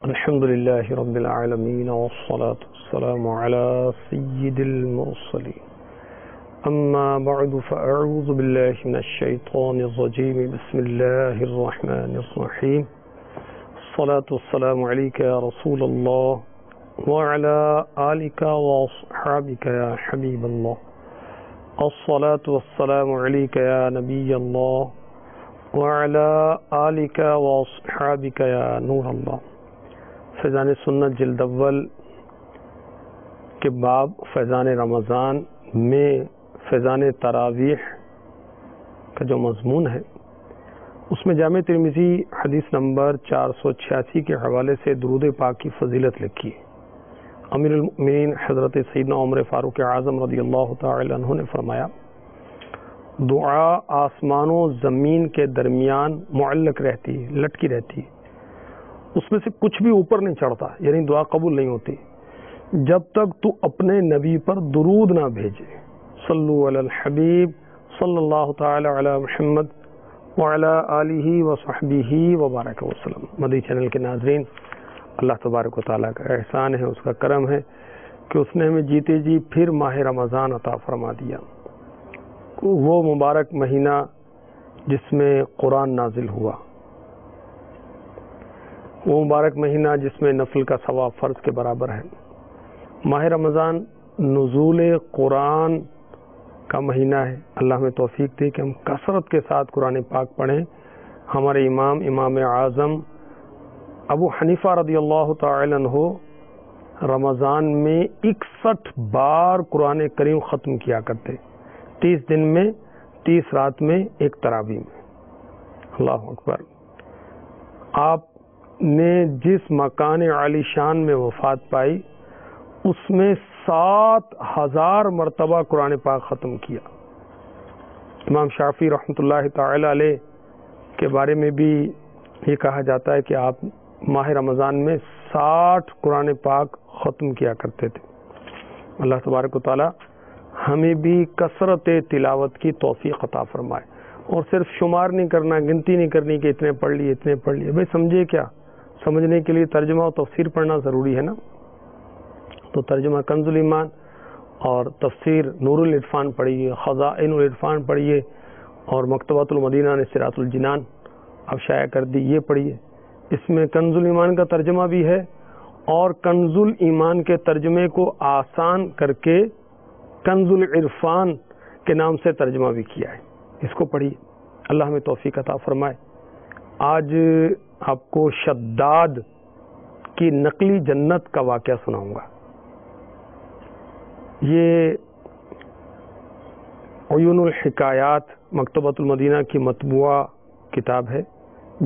الحمد لله رب العالمين والصلاة والسلام على سيد المرسلين أما بعد فأعوذ بالله من الشيطان الرجيم بسم الله الرحمن الرحيم الصلاة والسلام عليك يا رسول الله وعلى آلك وأصحابك يا حبيب الله الصلاة والسلام عليك يا نبي الله وعلى آلك وأصحابك يا نور الله۔ فیضان سنت جلد اول کے باب فیضان رمضان میں فیضان تراویح کا جو مضمون ہے اس میں جامع ترمذی حدیث نمبر 486 کے حوالے سے درود پاک کی فضیلت لکھی ہے۔ امیر المؤمنین حضرت سیدنا عمر فاروق اعظم رضی اللہ تعالی عنہ نے فرمایا، دعا آسمان و زمین کے درمیان معلق رہتی ہے، لٹکی رہتی ہے، اس میں سے کچھ بھی اوپر نہیں چڑھتا، یعنی دعا قبول نہیں ہوتی جب تک تو اپنے نبی پر درود نہ بھیجے۔ صلو علی الحبیب صلی اللہ تعالی علی محمد وعلی آلہ وصحبہ وبارک وسلم۔ مدنی چینل کے ناظرین، اللہ تبارک و تعالیٰ کا احسان ہے، اس کا کرم ہے کہ اس نے ہمیں جیتے جی پھر ماہ رمضان عطا فرما دیا، وہ مبارک مہینہ جس میں قرآن نازل ہوا، وہ مبارک مہینہ جس میں نفل کا ثواب فرض کے برابر ہے۔ ماہ رمضان نزول قرآن کا مہینہ ہے۔ اللہ ہمیں توفیق دے کہ ہم کثرت کے ساتھ قرآن پاک پڑھیں۔ ہمارے امام اعظم ابو حنیفہ رضی اللہ تعالی عنہ رمضان میں 61 بار قرآن کریم ختم کیا کرتے، 30 دن میں، 30 رات میں، ایک تراویح میں۔ اللہ اکبر۔ آپ نے جس مکان عالی شان میں وفات پائی اس میں 7000 مرتبہ قرآن پاک ختم کیا۔ امام شافعی رحمۃ اللہ تعالی علیہ کے بارے میں بھی یہ کہا جاتا ہے کہ آپ ماہ رمضان میں 60 قرآن پاک ختم کیا کرتے تھے۔ اللہ تبارک و تعالی ہمیں بھی کثرت تلاوت کی توفیق عطا فرمائے، اور صرف شمار نہیں کرنا، گنتی نہیں کرنی کہ اتنے پڑھ لیے اتنے پڑھ لیے۔ بھائی سمجھے کیا؟ سمجھنے کے لیے ترجمہ و تفسیر پڑھنا ضروری ہے نا۔ تو ترجمہ کنز الایمان اور تفسیر نور العرفان پڑھیے، خزائن العرفان پڑھیے، اور مکتبۃ المدینہ نے صراط الجنان اب شائع کر دی، یہ پڑھیے۔ اس میں کنز الایمان کا ترجمہ بھی ہے، اور کنز الایمان کے ترجمے کو آسان کر کے کنز العرفان کے نام سے ترجمہ بھی کیا ہے۔ اس کو پڑھیے، اللہ ہمیں توفیق عطا فرمائے۔ آج آپ کو شداد کی نقلی جنت کا واقعہ سناؤں گا۔ یہ عیون الحکایات مکتبۃ المدینہ کی مطبوعہ کتاب ہے،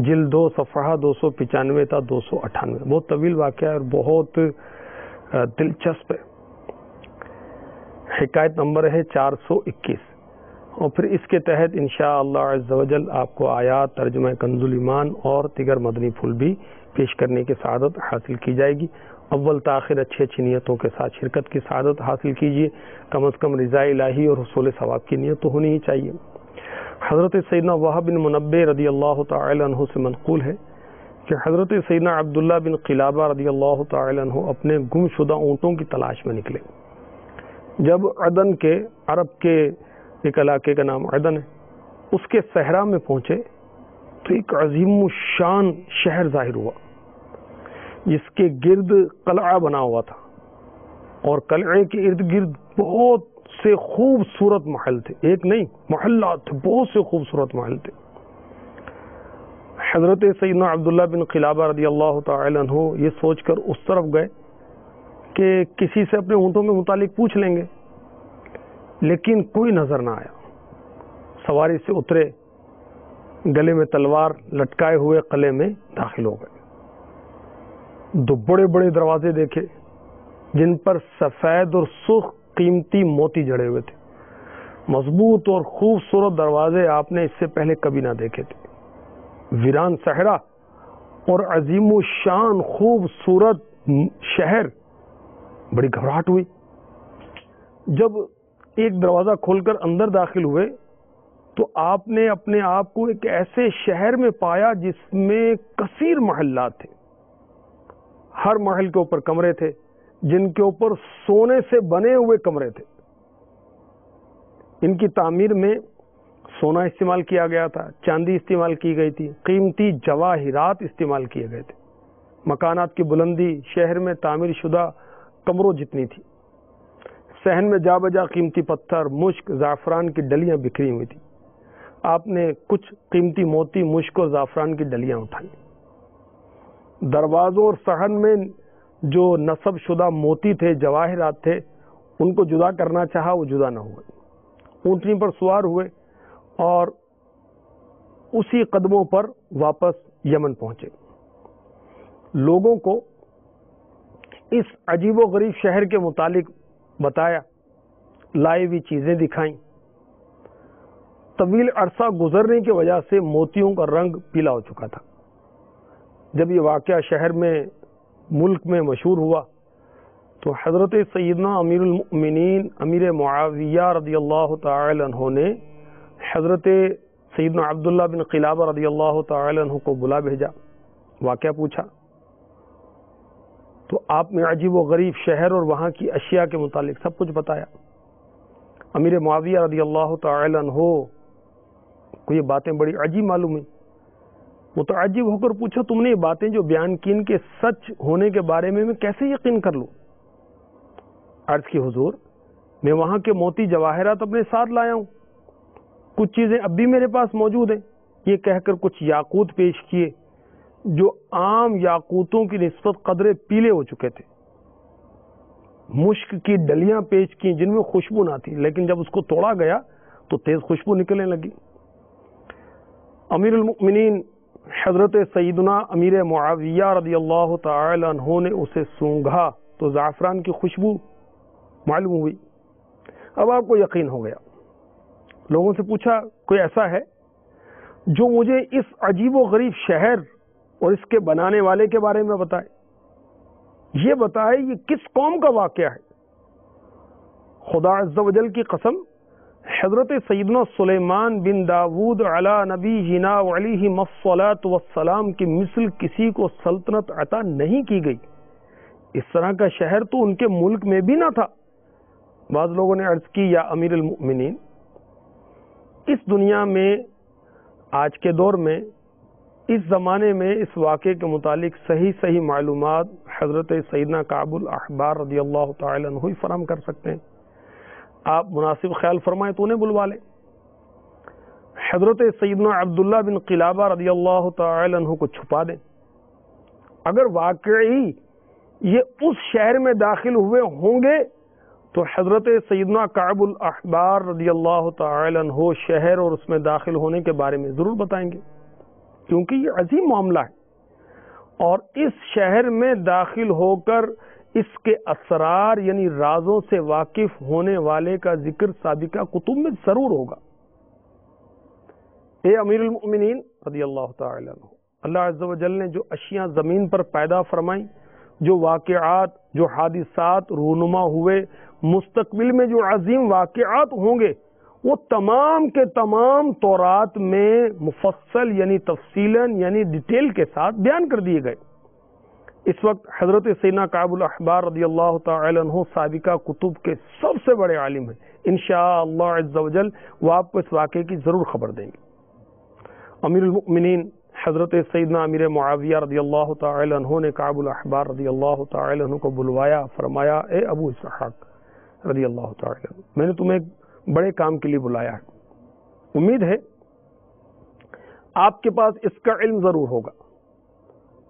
جلد 2 صفحہ 295 تا 298۔ بہت طویل واقعہ ہے اور بہت دلچسپ ہے۔ حکایت نمبر ہے 421، اور پھر اس کے تحت انشاءاللہ عز و جل آپ کو آیات، ترجمہ کنز الایمان اور دیگر مدنی پھول بھی پیش کرنے کی سعادت حاصل کی جائے گی۔ اول تاخیر اچھی نیتوں کے ساتھ شرکت کی سعادت حاصل کیجیے، کم از کم رضا الہی اور حصول ثواب کی نیت تو ہونی ہی چاہیے۔ حضرت سیدنا وہب بن منبہ رضی اللہ تعالی عنہ سے منقول ہے کہ حضرت سیدنا عبداللہ بن قلابہ رضی اللہ تعالی عنہ اپنے گم شدہ اونٹوں کی تلاش میں نکلے۔ جب عدن کے، عرب کے ایک علاقے کا نام عدن ہے، اس کے صحرا میں پہنچے تو ایک عظیم الشان شہر ظاہر ہوا جس کے گرد قلعہ بنا ہوا تھا، اور قلعے کے ارد گرد بہت سے خوبصورت محل تھے، ایک نہیں محلات تھے، بہت سے خوبصورت محل تھے۔ حضرت سیدنا عبداللہ بن قلابہ رضی اللہ تعالی عنہ یہ سوچ کر اس طرف گئے کہ کسی سے اپنے اونٹوں کے متعلق پوچھ لیں گے، لیکن کوئی نظر نہ آیا۔ سواری سے اترے، گلے میں تلوار لٹکائے ہوئے قلعے میں داخل ہو گئے۔ 2 بڑے بڑے دروازے دیکھے جن پر سفید اور سرخ قیمتی موتی جڑے ہوئے تھے۔ مضبوط اور خوبصورت دروازے آپ نے اس سے پہلے کبھی نہ دیکھے تھے۔ ویران صحرا اور عظیم الشان خوبصورت شہر، بڑی گھبراہٹ ہوئی۔ جب ایک دروازہ کھول کر اندر داخل ہوئے تو آپ نے اپنے آپ کو ایک ایسے شہر میں پایا جس میں کثیر محلات تھے، ہر محل کے اوپر کمرے تھے جن کے اوپر سونے سے بنے ہوئے کمرے تھے. ان کی تعمیر میں سونا استعمال کیا گیا تھا، چاندی استعمال کی گئی تھی، قیمتی جواہرات استعمال کیے گئے تھے. مکانات کی بلندی شہر میں تعمیر شدہ کمروں جتنی تھی. صحن میں جا بجا قیمتی پتھر، مشک، زعفران کی ڈلیاں بکھری ہوئی تھی. آپ نے کچھ قیمتی موتی، مشک اور زعفران کی ڈلیاں اٹھائیں. دروازوں اور صحن میں جو نصب شدہ موتی تھے، جواہرات تھے، ان کو جدا کرنا چاہا، وہ جدا نہ ہوئے. اونٹنی پر سوار ہوئے اور اسی قدموں پر واپس یمن پہنچے. لوگوں کو اس عجیب و غریب شہر کے متعلق بتایا، لائی ہوئی چیزیں دکھائیں. طویل عرصہ گزرنے کی وجہ سے موتیوں کا رنگ پیلا ہو چکا تھا. جب یہ واقعہ شہر میں، ملک میں مشہور ہوا تو حضرت سیدنا امیر المؤمنین امیر معاویہ رضی اللہ تعالی عنہ نے حضرت سیدنا عبداللہ بن قلابہ رضی اللہ تعالی عنہ کو بلا بھیجا. واقعہ پوچھا تو آپ نے عجیب و غریب شہر اور وہاں کی اشیاء کے متعلق سب کچھ بتایا. امیر معاویہ رضی اللہ تعالی عنہ کو یہ باتیں بڑی عجیب معلوم ہوئی. متعجب ہو کر پوچھا، تم نے یہ باتیں جو بیان کی ان کے سچ ہونے کے بارے میں کیسے یقین کر لوں؟ عرض کی حضور، میں وہاں کے موتی جواہرات اپنے ساتھ لایا ہوں، کچھ چیزیں اب بھی میرے پاس موجود ہیں. یہ کہہ کر کچھ یاقوت پیش کیے جو عام یاقوتوں کی نسبت قدرے پیلے ہو چکے تھے. مشک کی ڈلیاں پیش کی جن میں خوشبو نہ تھی، لیکن جب اس کو توڑا گیا تو تیز خوشبو نکلنے لگی. امیر المؤمنین حضرت سیدنا امیر معاویہ رضی اللہ تعالی عنہ نے اسے سونگھا تو زعفران کی خوشبو معلوم ہوئی. اب آپ کو یقین ہو گیا. لوگوں سے پوچھا، کوئی ایسا ہے جو مجھے اس عجیب و غریب شہر اور اس کے بنانے والے کے بارے میں بتائے؟ یہ بتائے یہ کس قوم کا واقعہ ہے؟ خدا عز و جل کی قسم، حضرت سیدنا سلیمان بن داود علی نبینا وعلیہ الصلاۃ والسلام کی مثل کسی کو سلطنت عطا نہیں کی گئی. اس طرح کا شہر تو ان کے ملک میں بھی نہ تھا. بعض لوگوں نے عرض کی، یا امیر المؤمنین، اس دنیا میں، آج کے دور میں، اس زمانے میں اس واقعے کے متعلق صحیح معلومات حضرت سیدنا کعب الاحبار رضی اللہ تعالی عنہ ہی فراہم کر سکتے ہیں. آپ مناسب خیال فرمائیں تو انہیں بلوا لیں. حضرت سیدنا عبداللہ بن قلابہ رضی اللہ تعالی عنہ کو چھپا دیں. اگر واقعی یہ اس شہر میں داخل ہوئے ہوں گے تو حضرت سیدنا کعب الاحبار رضی اللہ تعالی عنہ شہر اور اس میں داخل ہونے کے بارے میں ضرور بتائیں گے، کیونکہ یہ عظیم معاملہ ہے. اور اس شہر میں داخل ہو کر اس کے اسرار یعنی رازوں سے واقف ہونے والے کا ذکر سابقہ کتب میں ضرور ہوگا. اے امیر المؤمنین رضی اللہ تعالی عنہ، اللہ عز و جل نے جو اشیاء زمین پر پیدا فرمائیں، جو واقعات، جو حادثات رونما ہوئے، مستقبل میں جو عظیم واقعات ہوں گے، وہ تمام کے تمام تورات میں مفصل یعنی تفصیلاً یعنی ڈیٹیل کے ساتھ بیان کر دیے گئے. اس وقت حضرت سیدنا کعب الاحبار رضی اللہ تعالی عنہ سابقہ کتب کے سب سے بڑے عالم ہیں. انشاءاللہ عز و جل وہ آپ کو اس واقعے کی ضرور خبر دیں گے. امیر المؤمنین حضرت سیدنا امیر معاویہ رضی اللہ تعالی عنہ نے کعب الاحبار رضی اللہ تعالی عنہ کو بلوایا. فرمایا، اے ابو اسحاق رضی اللہ تعالی عنہ، میں نے تمہیں ایک بڑے کام کے لیے بلایا ہے. امید ہے آپ کے پاس اس کا علم ضرور ہوگا.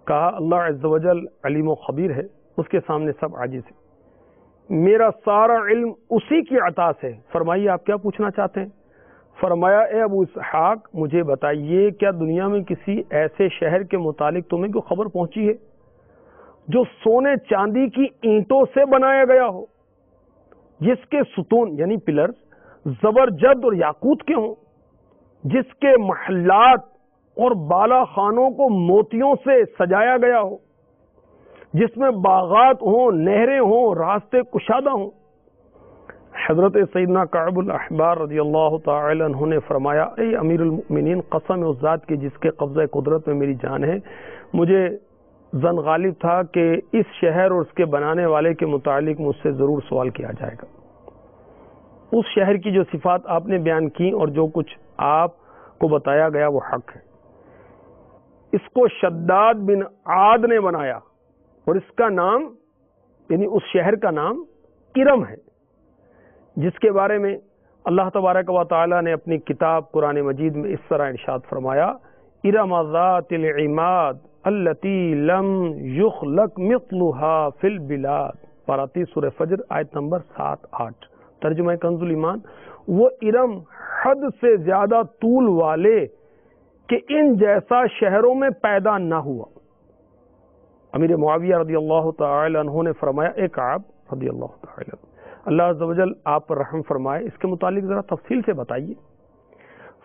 کہا، اللہ عز و جل علیم و خبیر ہے، اس کے سامنے سب عاجز ہے. میرا سارا علم اسی کی عطا سے. فرمائیے آپ کیا پوچھنا چاہتے ہیں؟ فرمایا، اے ابو اسحاق، مجھے بتائیے کیا دنیا میں کسی ایسے شہر کے متعلق تمہیں کوئی خبر پہنچی ہے جو سونے چاندی کی اینٹوں سے بنایا گیا ہو، جس کے ستون یعنی پلرز زبرجد اور یاقوت کے ہوں، جس کے محلات اور بالا خانوں کو موتیوں سے سجایا گیا ہو، جس میں باغات ہوں، نہریں ہوں، راستے کشادہ ہوں؟ حضرت سیدنا کعب الاحبار رضی اللہ تعالی عنہ نے فرمایا، اے امیر المؤمنین، قسم اس ذات کی جس کے قبضہ قدرت میں میری جان ہے، مجھے زن غالب تھا کہ اس شہر اور اس کے بنانے والے کے متعلق مجھ سے ضرور سوال کیا جائے گا۔ اس شہر کی جو صفات آپ نے بیان کی اور جو کچھ آپ کو بتایا گیا وہ حق ہے۔ اس کو شداد بن عاد نے بنایا اور اس کا نام یعنی اس شہر کا نام ارم ہے، جس کے بارے میں اللہ تبارک و تعالی نے اپنی کتاب قرآن مجید میں اس طرح ارشاد فرمایا، ارم ذات العماد التی لم یخلق مثلها فی البلاد، پاراتی سورہ فجر آیت نمبر 7-8۔ ترجمہ کنز الایمان، وہ ارم حد سے زیادہ طول والے کہ ان جیسا شہروں میں پیدا نہ ہوا۔ امیر معاویہ رضی اللہ تعالی عنہ نے فرمایا، ایک آپ رضی اللہ تعالی عنہ، اللہ عز و جل آپ پر رحم فرمائے، اس کے متعلق ذرا تفصیل سے بتائیے۔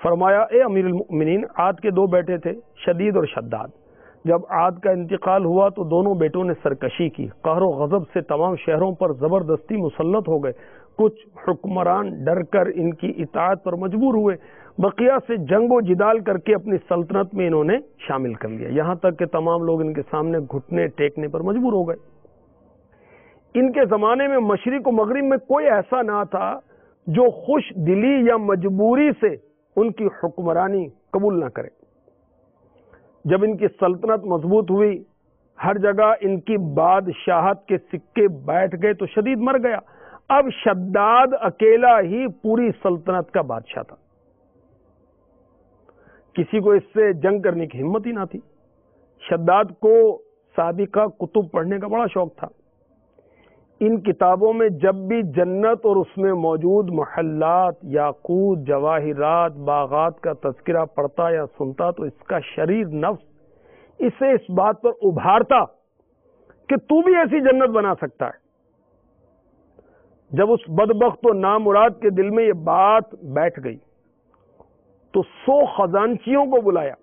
فرمایا، اے امیر المؤمنین، عاد کے 2 بیٹے تھے، شدید اور شداد۔ جب عاد کا انتقال ہوا تو دونوں بیٹوں نے سرکشی کی، قہر و غضب سے تمام شہروں پر زبردستی مسلط ہو گئے۔ کچھ حکمران ڈر کر ان کی اطاعت پر مجبور ہوئے، بقیہ سے جنگ و جدال کر کے اپنی سلطنت میں انہوں نے شامل کر لیا، یہاں تک کہ تمام لوگ ان کے سامنے گھٹنے ٹیکنے پر مجبور ہو گئے۔ ان کے زمانے میں مشرق و مغرب میں کوئی ایسا نہ تھا جو خوش دلی یا مجبوری سے ان کی حکمرانی قبول نہ کرے۔ جب ان کی سلطنت مضبوط ہوئی، ہر جگہ ان کی بادشاہت کے سکے بیٹھ گئے تو شدید مر گیا۔ اب شداد اکیلا ہی پوری سلطنت کا بادشاہ تھا، کسی کو اس سے جنگ کرنے کی ہمت ہی نہ تھی۔ شداد کو سابقہ کتب پڑھنے کا بڑا شوق تھا۔ ان کتابوں میں جب بھی جنت اور اس میں موجود محلات، یاقوت، جواہرات، باغات کا تذکرہ پڑھتا یا سنتا تو اس کا شریر نفس اسے اس بات پر ابھارتا کہ تو بھی ایسی جنت بنا سکتا ہے۔ جب اس بدبخت و نامراد کے دل میں یہ بات بیٹھ گئی تو 100 خزانچیوں کو بلایا،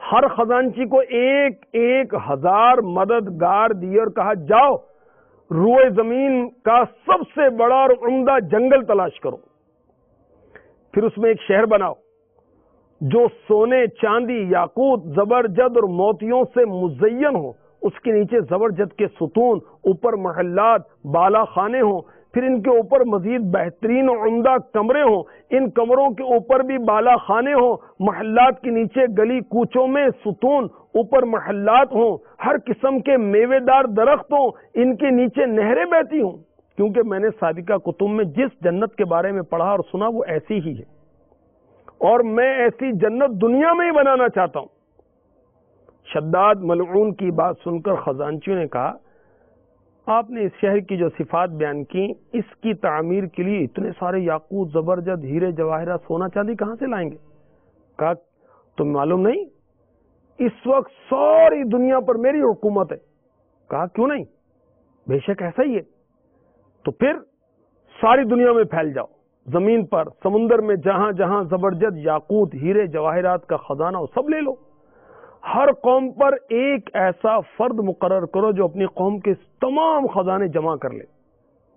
ہر خزانچی کو 1000 مددگار دیے اور کہا، جاؤ روئے زمین کا سب سے بڑا اور عمدہ جنگل تلاش کرو، پھر اس میں ایک شہر بناؤ جو سونے، چاندی، یاقوت، زبرجد اور موتیوں سے مزین ہو، اس کے نیچے زبرجد کے ستون، اوپر محلات، بالا خانے ہوں، پھر ان کے اوپر مزید بہترین و عمدہ کمرے ہوں، ان کمروں کے اوپر بھی بالا خانے ہوں، محلات کے نیچے گلی کوچوں میں ستون، اوپر محلات ہوں، ہر قسم کے میوے دار درخت ہوں، ان کے نیچے نہریں بہتی ہوں، کیونکہ میں نے سابقہ کتب میں جس جنت کے بارے میں پڑھا اور سنا وہ ایسی ہی ہے، اور میں ایسی جنت دنیا میں ہی بنانا چاہتا ہوں۔ شداد ملعون کی بات سن کر خزانچیوں نے کہا، آپ نے اس شہر کی جو صفات بیان کی، اس کی تعمیر کے لیے اتنے سارے یاقوت، زبرجد، ہیرے جواہرات، سونا چاندی کہاں سے لائیں گے؟ کہا، تمہیں معلوم نہیں اس وقت ساری دنیا پر میری حکومت ہے؟ کہا، کیوں نہیں؟ بے شک ایسا ہی ہے۔ تو پھر ساری دنیا میں پھیل جاؤ، زمین پر، سمندر میں، جہاں جہاں زبرجد، یاقوت، ہیرے جواہرات کا خزانہ ہو سب لے لو۔ ہر قوم پر ایک ایسا فرد مقرر کرو جو اپنی قوم کے تمام خزانے جمع کر لے،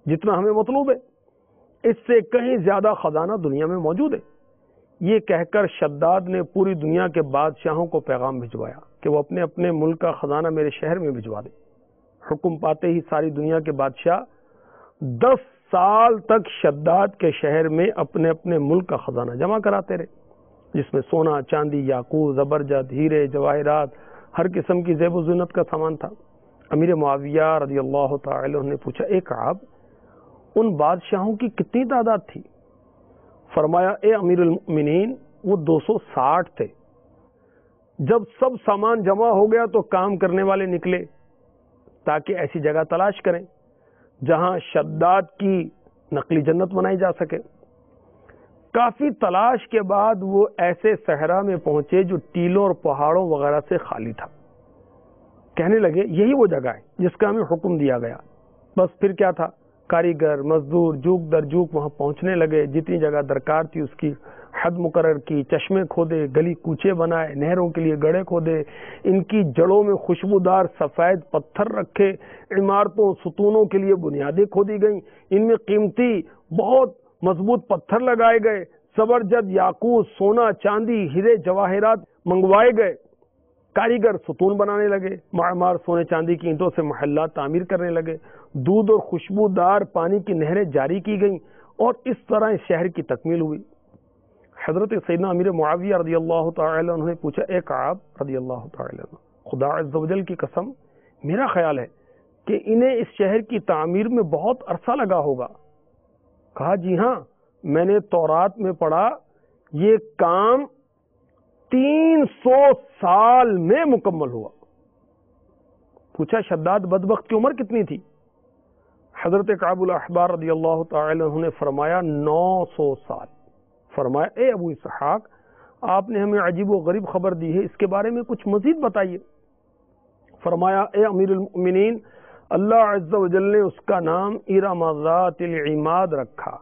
جتنا ہمیں مطلوب ہے، اس سے کہیں زیادہ خزانہ دنیا میں موجود ہے۔ یہ کہہ کر شداد نے پوری دنیا کے بادشاہوں کو پیغام بھجوایا کہ وہ اپنے اپنے ملک کا خزانہ میرے شہر میں بھجوا دیں۔ حکم پاتے ہی ساری دنیا کے بادشاہ 10 سال تک شداد کے شہر میں اپنے اپنے ملک کا خزانہ جمع کراتے رہے، جس میں سونا، چاندی، یاقوت، زبرجد، ہیرے، جواہرات، ہر قسم کی زیب و زینت کا سامان تھا۔ امیر معاویہ رضی اللہ تعالی عنہ نے پوچھا، ایک آپ ان بادشاہوں کی کتنی تعداد تھی؟ فرمایا، اے امیر المؤمنین، وہ 260 تھے۔ جب سب سامان جمع ہو گیا تو کام کرنے والے نکلے تاکہ ایسی جگہ تلاش کریں جہاں شداد کی نقلی جنت بنائی جا سکے۔ کافی تلاش کے بعد وہ ایسے صحرا میں پہنچے جو ٹیلوں اور پہاڑوں وغیرہ سے خالی تھا۔ کہنے لگے، یہی وہ جگہ ہے جس کا ہمیں حکم دیا گیا۔ بس پھر کیا تھا، کاریگر، مزدور جوک در جوک وہاں پہنچنے لگے، جتنی جگہ درکار تھی اس کی حد مقرر کی، چشمے کھودے، گلی کوچے بنائے، نہروں کے لیے گڑھے کھودے، ان کی جڑوں میں خوشبودار سفید پتھر رکھے، عمارتوں، ستونوں کے لیے بنیادیں کھودی گئیں، ان میں قیمتی بہت مضبوط پتھر لگائے گئے، زبرجد، یاقوت، سونا، چاندی، ہیرے جواہرات منگوائے گئے۔ کاریگر ستون بنانے لگے، معمار سونے چاندی کی اینٹوں سے محلات تعمیر کرنے لگے، دودھ اور خوشبودار پانی کی نہریں جاری کی گئیں، اور اس طرح اس شہر کی تکمیل ہوئی۔ حضرت سیدنا امیر معاویہ رضی اللہ تعالی عنہ نے پوچھا، اے کعب رضی اللہ تعالی عنہ، خدا عز و جل کی قسم، میرا خیال ہے کہ انہیں اس شہر کی تعمیر میں بہت عرصہ لگا ہوگا۔ کہا جی ہاں، میں نے تورات میں پڑھا یہ کام 300 سال میں مکمل ہوا۔ پوچھا شداد بدبخت کی عمر کتنی تھی؟ حضرت کعب الاحبار رضی اللہ تعالی عنہ نے فرمایا 900 سال۔ فرمایا اے ابو اسحاق، آپ نے ہمیں عجیب و غریب خبر دی ہے، اس کے بارے میں کچھ مزید بتائیے۔ فرمایا اے امیر المؤمنین، اللہ عز و جل نے اس کا نام ارم ذات العماد رکھا۔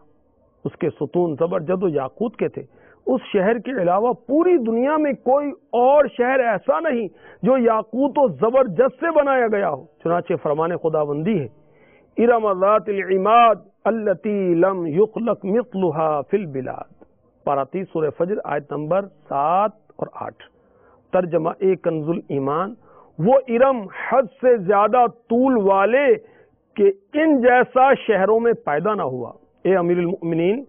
اس کے ستون زبرجد و یاقوت کے تھے۔ اس شہر کے علاوہ پوری دنیا میں کوئی اور شہر ایسا نہیں جو یاقوت و زبرجد سے بنایا گیا ہو۔ چنانچہ فرمان خداوندی ہے، ارم ذات العماد التی لم یخلق مثلها فی البلاد۔ پارہ 30 سورہ فجر آیت نمبر 7 اور 8۔ ترجمہ کنز الایمان، وہ ارم حد سے زیادہ طول والے کہ ان جیسا شہروں میں پیدا نہ ہوا۔ اے امیر المؤمنین،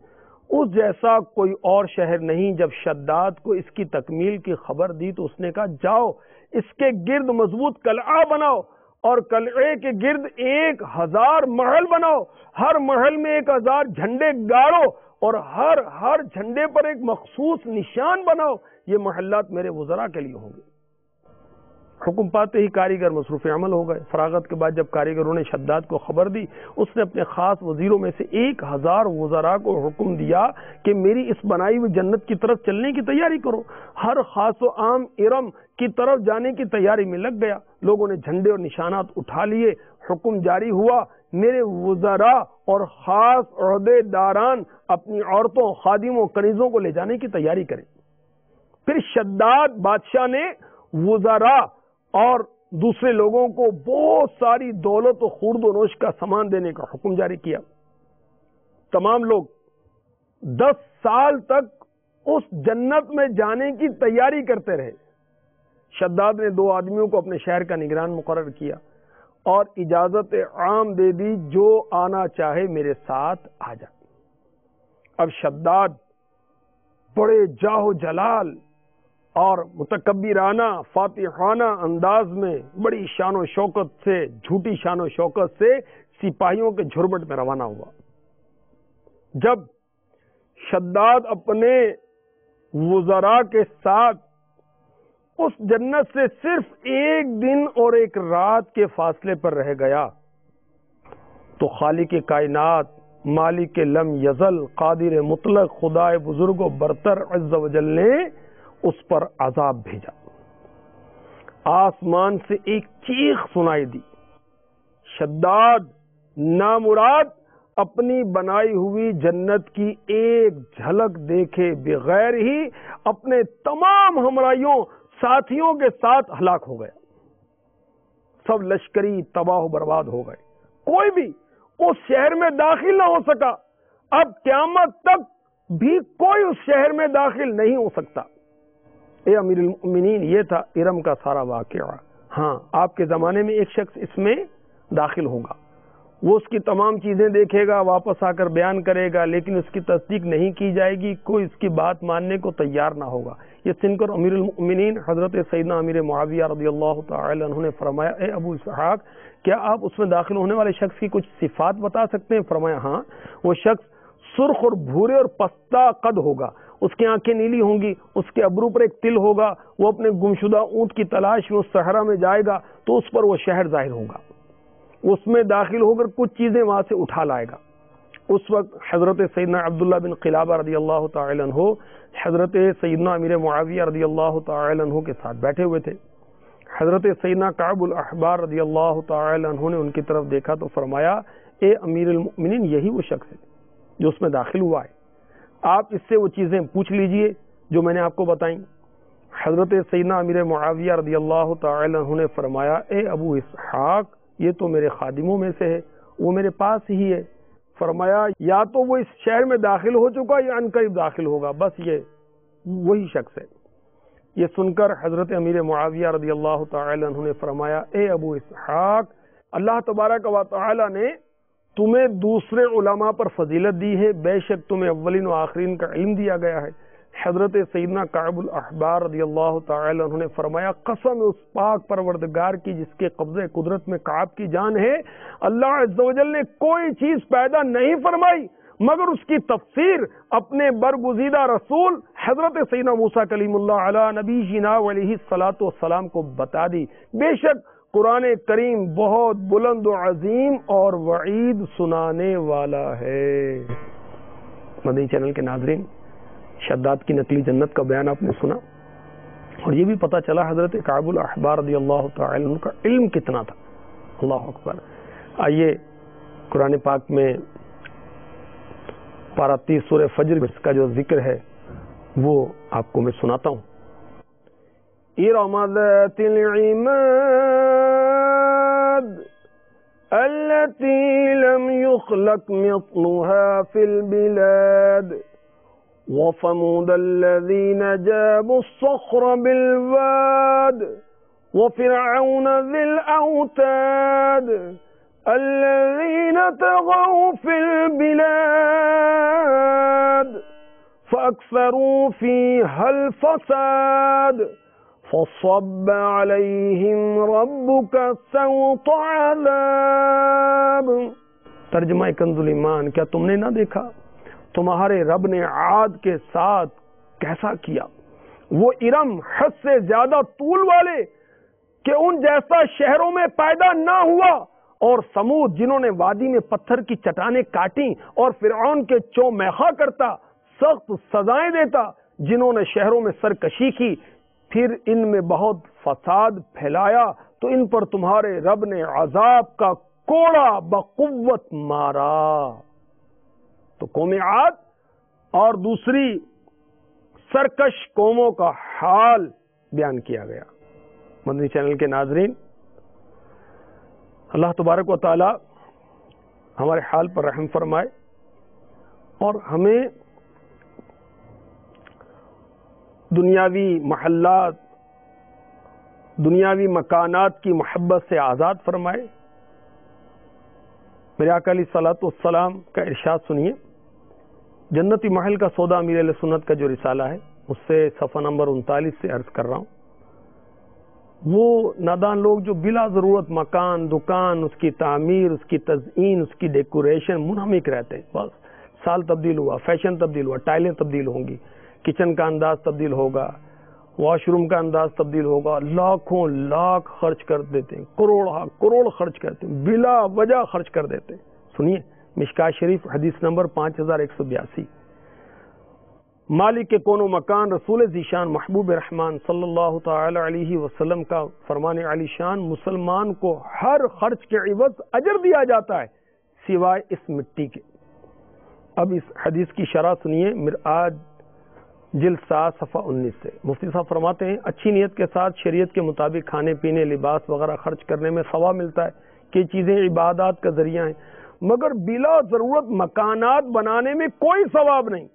اس جیسا کوئی اور شہر نہیں۔ جب شداد کو اس کی تکمیل کی خبر دی تو اس نے کہا جاؤ اس کے گرد مضبوط قلعہ بناؤ، اور قلعے کے گرد 1000 محل بناؤ، ہر محل میں 1000 جھنڈے گاڑو، اور ہر جھنڈے پر ایک مخصوص نشان بناؤ۔ یہ محلات میرے وزراء کے لیے ہوں گے۔ حکم پاتے ہی کاریگر مصروف عمل ہو گئے۔ فراغت کے بعد جب کاریگروں نے شداد کو خبر دی، اس نے اپنے خاص وزیروں میں سے 1000 وزراء کو حکم دیا کہ میری اس بنائی ہوئی جنت کی طرف چلنے کی تیاری کرو۔ ہر خاص و عام ارم کی طرف جانے کی تیاری میں لگ گیا۔ لوگوں نے جھنڈے اور نشانات اٹھا لیے۔ حکم جاری ہوا، میرے وزراء اور خاص عہدے داران اپنی عورتوں، خادموں، کنیزوں کو لے جانے کی تیاری کریں۔ پھر شداد بادشاہ نے وزراء اور دوسرے لوگوں کو بہت ساری دولت و خورد و نوش کا سامان دینے کا حکم جاری کیا۔ تمام لوگ 10 سال تک اس جنت میں جانے کی تیاری کرتے رہے۔ شداد نے 2 آدمیوں کو اپنے شہر کا نگران مقرر کیا اور اجازت عام دے دی، جو آنا چاہے میرے ساتھ آ جائے۔ اب شداد بڑے جاہ و جلال اور متکبرانہ فاتحانہ انداز میں بڑی شان و شوکت سے، جھوٹی شان و شوکت سے سپاہیوں کے جھرمٹ میں روانہ ہوا۔ جب شداد اپنے وزراء کے ساتھ اس جنت سے صرف 1 دن اور 1 رات کے فاصلے پر رہ گیا تو خالق کائنات، مالک لم یزل، قادر مطلق، خدائے بزرگ و برتر عز و جل نے اس پر عذاب بھیجا۔ آسمان سے ایک چیخ سنائی دی۔ شداد نامراد اپنی بنائی ہوئی جنت کی ایک جھلک دیکھے بغیر ہی اپنے تمام ہمراہیوں، ساتھیوں کے ساتھ ہلاک ہو گیا۔ سب لشکری تباہ و برباد ہو گئے۔ کوئی بھی اس شہر میں داخل نہ ہو سکا۔ اب قیامت تک بھی کوئی اس شہر میں داخل نہیں ہو سکتا۔ اے امیر المؤمنین، یہ تھا ارم کا سارا واقعہ۔ ہاں، آپ کے زمانے میں ایک شخص اس میں داخل ہوگا، وہ اس کی تمام چیزیں دیکھے گا، واپس آ کر بیان کرے گا، لیکن اس کی تصدیق نہیں کی جائے گی، کوئی اس کی بات ماننے کو تیار نہ ہوگا۔ یہ سن کر امیر المؤمنین حضرت سیدنا امیر معاویہ رضی اللہ تعالی عنہ نے فرمایا، اے ابو اسحاق، کیا آپ اس میں داخل ہونے والے شخص کی کچھ صفات بتا سکتے ہیں؟ فرمایا ہاں، وہ شخص سرخ اور بھورے اور پستہ قد ہوگا، اس کی آنکھیں نیلی ہوں گی، اس کے ابرو پر ایک تل ہوگا، وہ اپنے گمشدہ اونٹ کی تلاش میں اس صحرا میں جائے گا تو اس پر وہ شہر ظاہر ہوگا، اس میں داخل ہو کر کچھ چیزیں وہاں سے اٹھا لائے گا۔ اس وقت حضرت سیدنا عبداللہ بن قلابہ رضی اللہ تعالی عنہ حضرت سیدنا امیر معاویہ رضی اللہ تعالی عنہ کے ساتھ بیٹھے ہوئے تھے۔ حضرت سیدنا کعب الاحبار رضی اللہ تعالی عنہ نے ان کی طرف دیکھا تو فرمایا، اے امیر المؤمنین، یہی وہ شخص ہے جو اس میں داخل ہوا ہے، آپ اس سے وہ چیزیں پوچھ لیجئے جو میں نے آپ کو بتائیں۔ حضرت سیدنا امیر معاویہ رضی اللہ تعالی عنہ نے فرمایا، اے ابو اسحاق، یہ تو میرے خادموں میں سے ہے، وہ میرے پاس ہی ہے۔ فرمایا، یا تو وہ اس شہر میں داخل ہو چکا یا عنقریب داخل ہوگا، بس یہ وہی شخص ہے۔ یہ سن کر حضرت امیر معاویہ رضی اللہ تعالی عنہ نے فرمایا، اے ابو اسحاق، اللہ تبارک و تعالی نے تمہیں دوسرے علماء پر فضیلت دی ہے، بے شک تمہیں اولین و آخرین کا علم دیا گیا ہے۔ حضرت سیدنا کعب الاحبار رضی اللہ تعالی عنہ نے فرمایا، قسم اس پاک پروردگار کی جس کے قبضے قدرت میں کعب کی جان ہے، اللہ عز و جل نے کوئی چیز پیدا نہیں فرمائی مگر اس کی تفسیر اپنے برگزیدہ رسول حضرت سیدنا موسیٰ کلیم اللہ علی نبینا علیہ الصلوۃ والسلام کو بتا دی۔ بے شک قرآن کریم بہت بلند و عظیم اور وعید سنانے والا ہے۔ مدنی چینل کے ناظرین، شداد کی نقلی جنت کا بیان آپ نے سنا، اور یہ بھی پتہ چلا حضرت کعب الاحبار رضی اللہ تعالی عنہ کا علم کتنا تھا۔ اللہ اکبر۔ آئیے قرآن پاک میں پارہ 30 سورہ فجر کا جو ذکر ہے وہ آپ کو میں سناتا ہوں۔ ارم ذات العماد التي لم يخلق مثلها في البلاد وثمود الذين جابوا الصخر بالواد وفرعون ذي الأوتاد الذين طغوا في البلاد فأكثروا فيها الفساد فصب عليهم ربك سوط عذاب۔ ترجمہ کنز الایمان، کیا تم نے نہ دیکھا تمہارے رب نے عاد کے ساتھ کیسا کیا؟ وہ ارم حد سے زیادہ طول والے کہ ان جیسا شہروں میں پیدا نہ ہوا، اور سمود جنہوں نے وادی میں پتھر کی چٹانیں کاٹیں، اور فرعون کے چو میخا کرتا سخت سزائیں دیتا جنہوں نے شہروں میں سرکشی کی، پھر ان میں بہت فساد پھیلایا تو ان پر تمہارے رب نے عذاب کا کوڑا بقوت مارا۔ تو قوم عاد اور دوسری سرکش قوموں کا حال بیان کیا گیا۔ مدنی چینل کے ناظرین، اللہ تبارک و تعالی ہمارے حال پر رحم فرمائے اور ہمیں دنیاوی محلات، دنیاوی مکانات کی محبت سے آزاد فرمائے۔ میرے آقا علیہ الصلوۃ والسلام کا ارشاد سنیے۔ جنتی محل کا سودا امیر اہل سنت کا جو رسالہ ہے اس سے صفحہ نمبر 39 سے عرض کر رہا ہوں۔ وہ نادان لوگ جو بلا ضرورت مکان، دکان، اس کی تعمیر، اس کی تزئین، اس کی ڈیکوریشن منہمک رہتے ہیں، بس سال تبدیل ہوا، فیشن تبدیل ہوا، ٹائلیں تبدیل ہوں گی، کچن کا انداز تبدیل ہوگا، واش روم کا انداز تبدیل ہوگا، لاکھوں لاکھ خرچ کر دیتے ہیں، کروڑ خرچ کرتے ہیں، بلا وجہ خرچ کر دیتے ہیں۔ سنیے مشکاۃ شریف حدیث نمبر 5182، مالک کے کونو مکان رسول ذیشان محبوب رحمان صلی اللہ تعالی علیہ وسلم کا فرمان علی شان، مسلمان کو ہر خرچ کے عوض اجر دیا جاتا ہے سوائے اس مٹی کے۔ اب اس حدیث کی شرح سنیے، مرآت جلد 7 صفحہ 19 سے۔ مفتی صاحب فرماتے ہیں، اچھی نیت کے ساتھ شریعت کے مطابق کھانے پینے، لباس وغیرہ خرچ کرنے میں ثواب ملتا ہے کہ چیزیں عبادات کا ذریعہ ہیں، مگر بلا ضرورت مکانات بنانے میں کوئی ثواب نہیں۔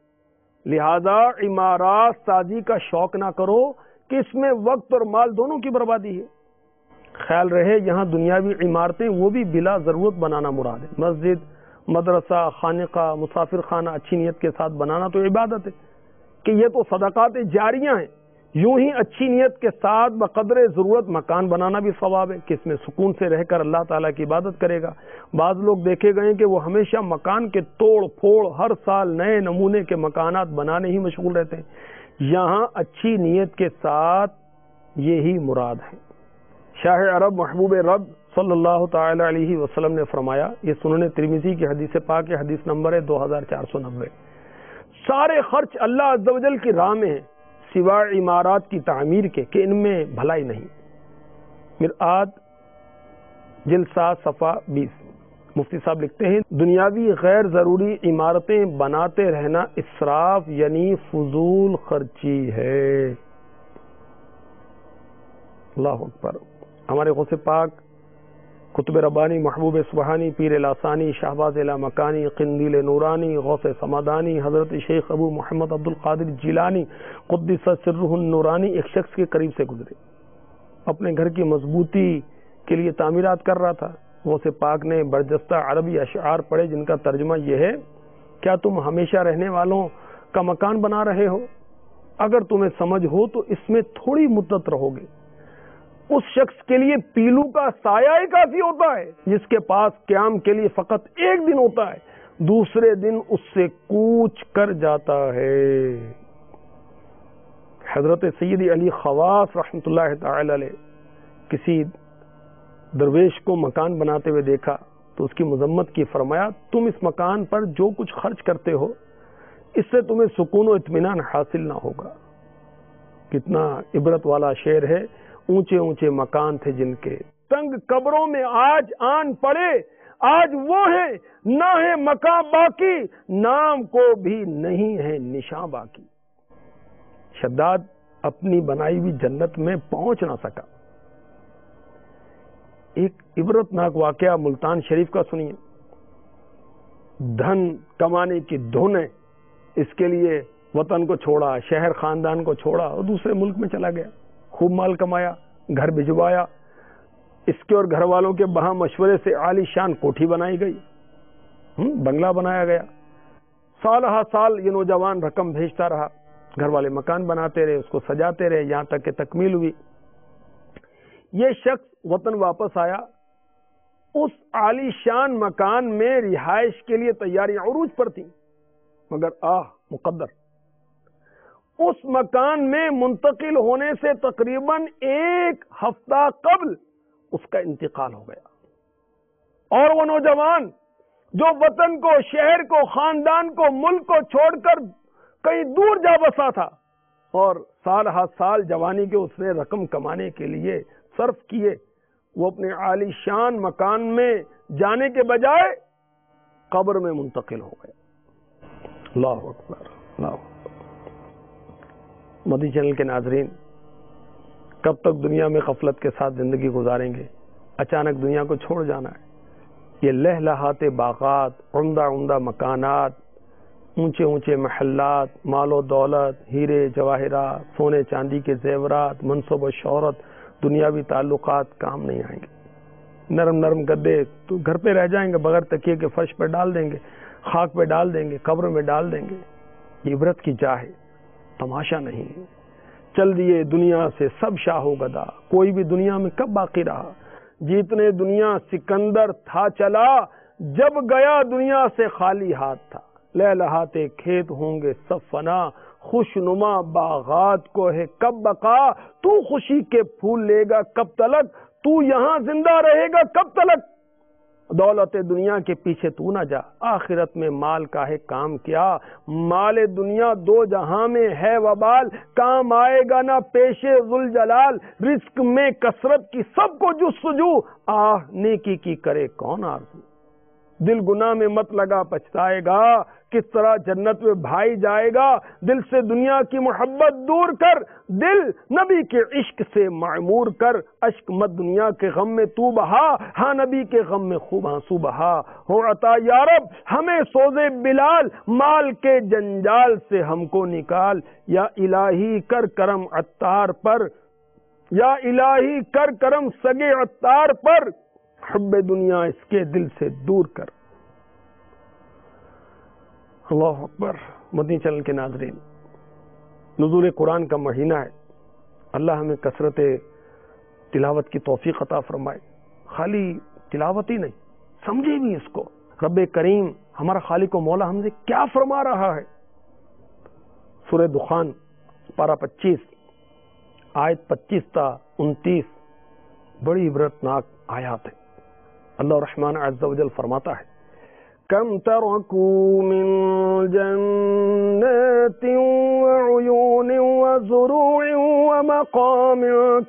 لہذا عمارات سازی کا شوق نہ کرو کہ اس میں وقت اور مال دونوں کی بربادی ہے۔ خیال رہے یہاں دنیاوی عمارتیں وہ بھی بلا ضرورت بنانا مراد ہے۔ مسجد، مدرسہ، خانقاہ، مسافر خانہ اچھی نیت کے ساتھ بنانا تو عبادت ہے کہ یہ تو صدقات جاریہ ہیں، یوں ہی اچھی نیت کے ساتھ بقدر ضرورت مکان بنانا بھی ثواب ہے کہ اس میں سکون سے رہ کر اللہ تعالیٰ کی عبادت کرے گا۔ بعض لوگ دیکھے گئے کہ وہ ہمیشہ مکان کے توڑ پھوڑ، ہر سال نئے نمونے کے مکانات بنانے ہی مشغول رہتے ہیں۔ یہاں اچھی نیت کے ساتھ یہی مراد ہے۔ شاہ عرب محبوب رب صلی اللہ تعالی علیہ وسلم نے فرمایا، یہ سنن ترمذی کی حدیث پاک ہے، حدیث نمبر ہے 2490، سارے خرچ اللہ عز و جل کی راہ میں ہیں سوائے عمارات کی تعمیر کے کہ ان میں بھلائی نہیں۔ مرآت جلد 7 صفحہ 20۔ مفتی صاحب لکھتے ہیں، دنیاوی غیر ضروری عمارتیں بناتے رہنا اسراف یعنی فضول خرچی ہے۔ اللہ اکبر۔ ہمارے غوث پاک قطب ربانی، محبوب سبحانی، پیر لاسانی، شہباز لامکانی، قندیل نورانی، غوث سمادانی، حضرت شیخ ابو محمد عبد القادر جیلانی قدس سرہ النورانی ایک شخص کے قریب سے گزرے، اپنے گھر کی مضبوطی کے لیے تعمیرات کر رہا تھا۔ غوث پاک نے برجستہ عربی اشعار پڑھے جن کا ترجمہ یہ ہے: کیا تم ہمیشہ رہنے والوں کا مکان بنا رہے ہو؟ اگر تمہیں سمجھ ہو تو اس میں تھوڑی مدت رہو گے۔ اس شخص کے لیے پیلو کا سایہ ہی کافی ہوتا ہے جس کے پاس قیام کے لیے فقط ایک دن ہوتا ہے، دوسرے دن اس سے کوچ کر جاتا ہے۔ حضرت سیدی علی خواص رحمۃ اللہ تعالی علیہ کسی درویش کو مکان بناتے ہوئے دیکھا تو اس کی مذمت کی، فرمایا تم اس مکان پر جو کچھ خرچ کرتے ہو اس سے تمہیں سکون و اطمینان حاصل نہ ہوگا۔ کتنا عبرت والا شعر ہے۔ اونچے اونچے مکان تھے جن کے تنگ قبروں میں آج آن پڑے، آج وہ ہیں نہ ہے مکان باقی، نام کو بھی نہیں ہے نشاں باقی۔ شداد اپنی بنائی ہوئی جنت میں پہنچ نہ سکا۔ ایک عبرتناک واقعہ ملتان شریف کا سنیے۔ دھن کمانے کی دھن ہے، اس کے لیے وطن کو چھوڑا، شہر خاندان کو چھوڑا اور دوسرے ملک میں چلا گیا، خوب مال کمایا، گھر بھجوایا، اس کے اور گھر والوں کے بہا مشورے سے عالی شان کوٹھی بنائی گئی، بنگلہ بنایا گیا۔ سال ہا سال یہ نوجوان رقم بھیجتا رہا، گھر والے مکان بناتے رہے، اس کو سجاتے رہے، یہاں تک کہ تکمیل ہوئی۔ یہ شخص وطن واپس آیا، اس عالی شان مکان میں رہائش کے لیے تیاریاں عروج پر تھیں، مگر مقدر اس مکان میں منتقل ہونے سے تقریباً ایک ہفتہ قبل اس کا انتقال ہو گیا، اور وہ نوجوان جو وطن کو، شہر کو، خاندان کو، ملک کو چھوڑ کر کہیں دور جا بسا تھا، اور سال ہا سال جوانی کے اس نے رقم کمانے کے لیے صرف کیے، وہ اپنے عالی شان مکان میں جانے کے بجائے قبر میں منتقل ہو گیا۔ اللہ اکبر، اللہ اکبر۔ مدنی چینل کے ناظرین، کب تک دنیا میں غفلت کے ساتھ زندگی گزاریں گے؟ اچانک دنیا کو چھوڑ جانا ہے۔ یہ لہلہاتے باغات، عمدہ عمدہ مکانات، اونچے اونچے محلات، مال و دولت، ہیرے جواہرات، سونے چاندی کے زیورات، منصب و شہرت، دنیاوی تعلقات کام نہیں آئیں گے۔ نرم نرم گدے تو گھر پہ رہ جائیں گے، بغیر تکیے کے فرش پہ ڈال دیں گے، خاک پہ ڈال دیں گے، قبر میں ڈال دیں گے۔ یہ عبرت کی جا ہے، تماشا نہیں۔ چل دیے دنیا سے سب شاہ و گدا، کوئی بھی دنیا میں کب باقی رہا؟ جیتنے دنیا سکندر تھا چلا، جب گیا دنیا سے خالی ہاتھ تھا۔ لہلہاتے کھیت ہوں گے سب فنا، خوش نما باغات کو ہے کب بقا۔ تو خوشی کے پھول لے گا کب تلک، تو یہاں زندہ رہے گا کب تلک۔ دولت دنیا کے پیچھے تو نہ جا، آخرت میں مال کا ہے کام کیا۔ مال دنیا دو جہاں میں ہے وبال، کام آئے گا نہ پیشے ذوالجلال۔ رزق میں کثرت کی سب کو جستجو، نیکی کی کرے کون آرزو۔ دل گناہ میں مت لگا پچھتائے گا، کس طرح جنت میں بھائی جائے گا۔ دل سے دنیا کی محبت دور کر، دل نبی کے عشق سے معمور کر۔ اشک مت دنیا کے غم میں تو بہا، ہاں نبی کے غم میں خوب آنسو بہا۔ ہو عطا یا رب ہمیں سوزے بلال، مال کے جنجال سے ہم کو نکال۔ یا الہی کر کرم عطار پر، یا الہی کر کرم سگے عطار پر، حب دنیا اس کے دل سے دور کر۔ اللہ اکبر۔ مدنی چینل کے ناظرین، نزول قرآن کا مہینہ ہے، اللہ ہمیں کثرت تلاوت کی توفیق عطا فرمائے۔ خالی تلاوت ہی نہیں، سمجھے بھی اس کو۔ رب کریم ہمارا خالق و مولا ہم سے کیا فرما رہا ہے۔ سورہ دخان پارہ 25 آیت 25 تا 29 بڑی عبرتناک آیات ہے۔ اللہ الرحمن عز و جل فرماتا ہے، کم ترکوا من جنات وعیون وزروع ومقام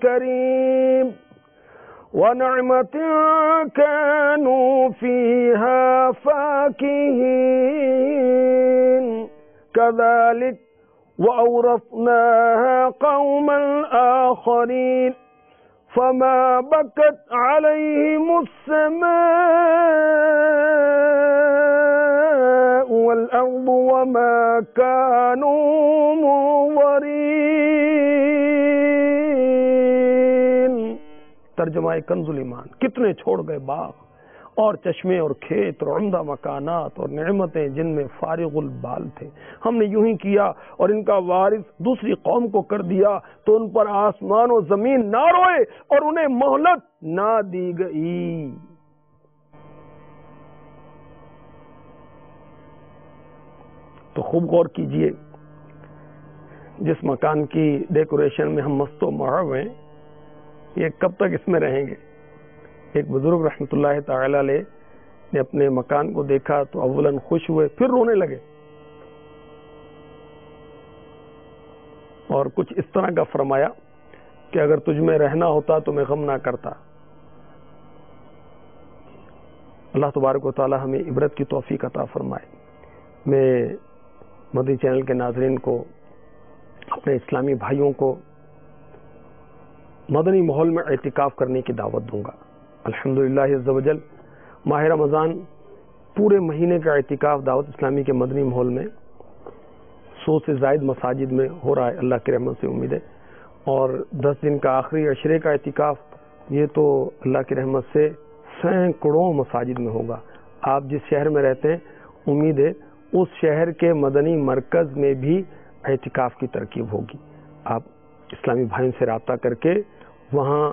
کریم ونعمت كانوا فيها فاكهين كذلك وأورثناها قوما آخرين فما بكت عليهم السماء والأرض وما كانوا منظرين۔ ترجمہ کنز الایمان، کتنے چھوڑ گئے باغ اور چشمے اور کھیت اور عمدہ مکانات اور نعمتیں جن میں فارغ البال تھے، ہم نے یوں ہی کیا اور ان کا وارث دوسری قوم کو کر دیا تو ان پر آسمان و زمین نہ روئے اور انہیں مہلت نہ دی گئی۔ تو خوب غور کیجئے، جس مکان کی ڈیکوریشن میں ہم مست و معرب ہیں، یہ کب تک اس میں رہیں گے؟ ایک بزرگ رحمۃ اللہ تعالی علیہ نے اپنے مکان کو دیکھا تو اولاً خوش ہوئے، پھر رونے لگے اور کچھ اس طرح کا فرمایا کہ اگر تجھ میں رہنا ہوتا تو میں غم نہ کرتا۔ اللہ تبارک و تعالی ہمیں عبرت کی توفیق عطا فرمائے۔ میں مدنی چینل کے ناظرین کو، اپنے اسلامی بھائیوں کو مدنی ماحول میں اعتکاف کرنے کی دعوت دوں گا۔ الحمدللہ عز و جل ماہ رمضان پورے مہینے کا اعتکاف دعوت اسلامی کے مدنی ماحول میں 100 سے زائد مساجد میں ہو رہا ہے، اللہ کی رحمت سے امید ہے، اور 10 دن کا آخری عشرے کا اعتکاف یہ تو اللہ کی رحمت سے سینکڑوں مساجد میں ہوگا۔ آپ جس شہر میں رہتے ہیں امید ہے اس شہر کے مدنی مرکز میں بھی اعتکاف کی ترکیب ہوگی۔ آپ اسلامی بھائیوں سے رابطہ کر کے وہاں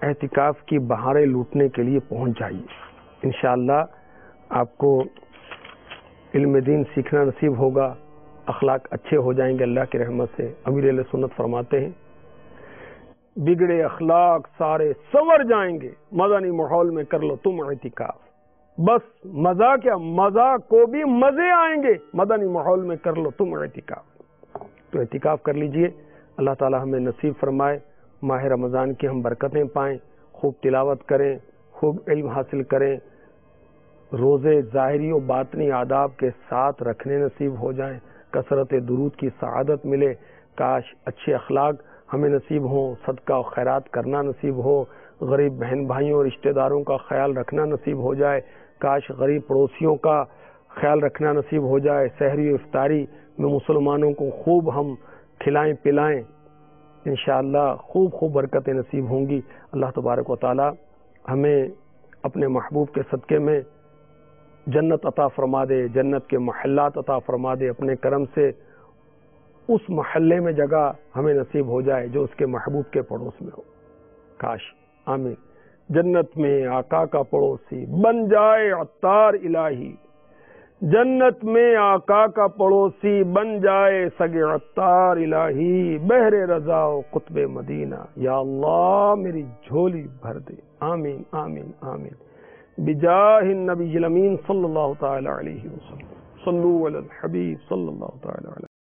اعتکاف کی بہاریں لوٹنے کے لیے پہنچ جائیے۔ انشاءاللہ آپ کو علم دین سیکھنا نصیب ہوگا، اخلاق اچھے ہو جائیں گے اللہ کی رحمت سے۔ امیر اہل سنت فرماتے ہیں بگڑے اخلاق سارے سنور جائیں گے، مدنی ماحول میں کر لو تم اعتکاف۔ بس مزہ کیا، مزہ کو بھی مزے آئیں گے، مدنی ماحول میں کر لو تم اعتکاف۔ تو اعتکاف کر لیجئے، اللہ تعالی ہمیں نصیب فرمائے ماہ رمضان کی ہم برکتیں پائیں، خوب تلاوت کریں، خوب علم حاصل کریں، روزے ظاہری و باطنی آداب کے ساتھ رکھنے نصیب ہو جائیں، کثرت درود کی سعادت ملے، کاش اچھے اخلاق ہمیں نصیب ہوں، صدقہ و خیرات کرنا نصیب ہو، غریب بہن بھائیوں اور رشتہ داروں کا خیال رکھنا نصیب ہو جائے، کاش غریب پڑوسیوں کا خیال رکھنا نصیب ہو جائے، سحری و افطاری میں مسلمانوں کو خوب ہم کھلائیں پلائیں، انشاءاللہ خوب خوب برکتیں نصیب ہوں گی۔ اللہ تبارک و تعالی ہمیں اپنے محبوب کے صدقے میں جنت عطا فرما دے، جنت کے محلات عطا فرما دے، اپنے کرم سے اس محلے میں جگہ ہمیں نصیب ہو جائے جو اس کے محبوب کے پڑوس میں ہو، کاش، آمین۔ جنت میں آقا کا پڑوسی بن جائے عطار الہی، جنت میں آقا کا پڑوسی بن جائے سگے عطار الہی، بحر رضا و قطب مدینہ، یا اللہ میری جھولی بھر دے، آمین آمین آمین، بجاہ النبی الامین صلی اللہ تعالی علیہ وسلم، صلو علی الحبیب صلی اللہ تعالی علیہ